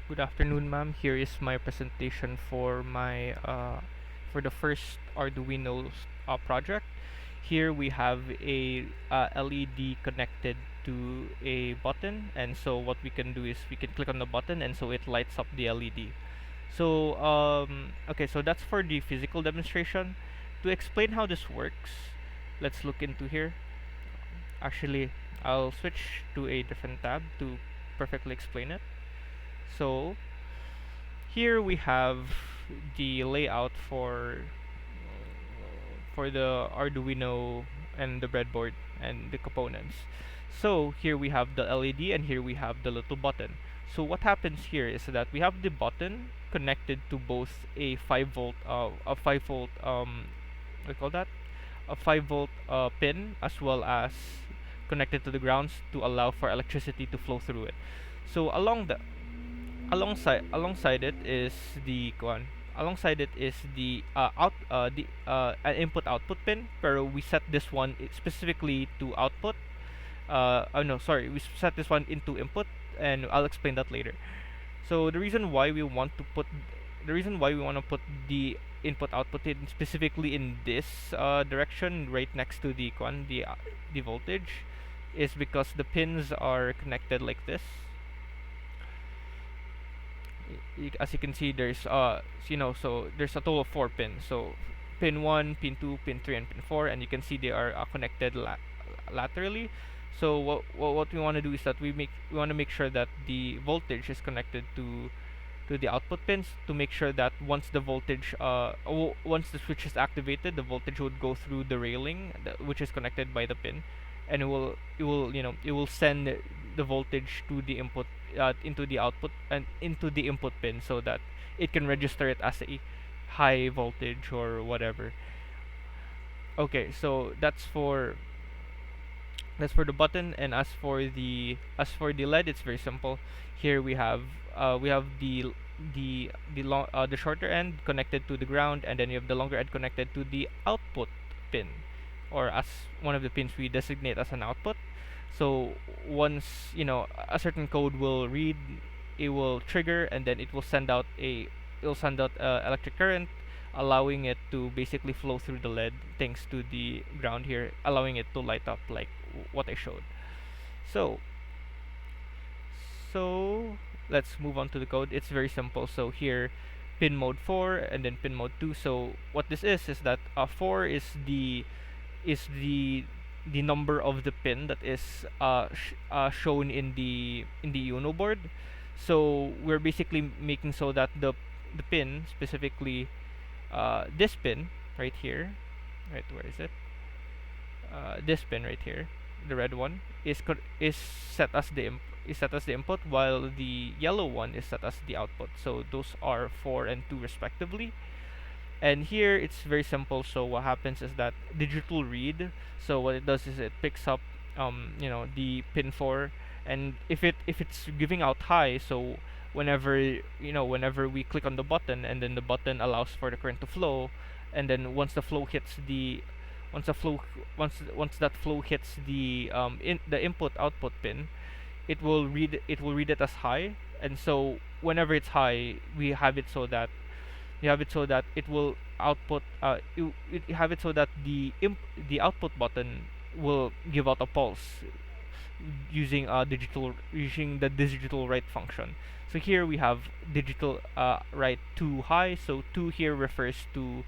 Good afternoon, ma'am. Here is my presentation for my for the first Arduino project. Here we have a LED connected to a button, and so what we can do is we can click on the button, and so it lights up the LED. So okay, so that's for the physical demonstration. To explain how this works, let's look into here. Actually, I'll switch to a different tab to perfectly explain it. So here we have the layout for the Arduino and the breadboard and the components. So here we have the LED and here we have the little button. So what happens here is that we have the button connected to both a 5 volt what do you call that? A 5 volt pin, as well as connected to the grounds to allow for electricity to flow through it. So alongside it is the one alongside it is the out the an input output pin, pero we set this one specifically to output. Oh no, sorry, we set this one into input, and I'll explain that later. So the reason why we want to put the input output in specifically in this direction, right next to the voltage, is because the pins are connected like this. As you can see, there's so there's a total of 4 pins. So pin 1, pin 2, pin 3, and pin 4, and you can see they are connected laterally. So what we want to do is that we want to make sure that the voltage is connected to the output pins, to make sure that once the switch is activated, the voltage would go through the railing which is connected by the pin, and it will send the voltage to the input, into the output and into the input pin, so that it can register it as a high voltage or whatever. Okay, so that's for the button. And as for the LED, it's very simple. Here we have the shorter end connected to the ground, and then you have the longer end connected to the output pin, or as one of the pins we designate as an output. So once a certain code will read, it will trigger, and then it will send out electric current, allowing it to basically flow through the LED thanks to the ground here, allowing it to light up like what I showed. So so let's move on to the code. It's very simple. So here, pin mode 4 and then pin mode 2. So what this is that 4 is the number of the pin that is shown in the Uno board. So we're basically making so that the pin, specifically this pin right here, right, where is it? This pin right here, the red one, is set as the input, while the yellow one is set as the output. So those are 4 and 2 respectively. And here it's very simple. So what happens is that digital read. So what it does is it picks up the pin 4, and if it's giving out high, so whenever we click on the button, and then the button allows for the current to flow, and then once the flow hits the once the flow once that flow hits the input output pin, it will read it as high. And so whenever it's high, we have it so that it will output it have it so that the output button will give out a pulse using the digital write function. So here we have digital write to high. So 2 here refers to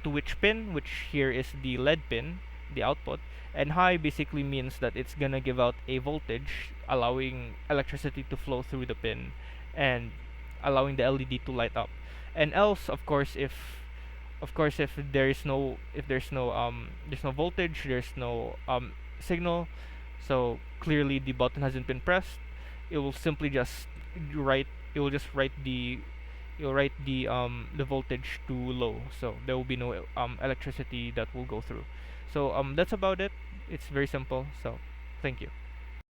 which pin, which here is the LED pin, the output. And high basically means that it's gonna give out a voltage, allowing electricity to flow through the pin and allowing the LED to light up. And else, if there's no voltage, there's no signal, so clearly the button hasn't been pressed, it will simply just write it will just write the voltage to low, so there will be no electricity that will go through. So that's about it. It's very simple. So thank you.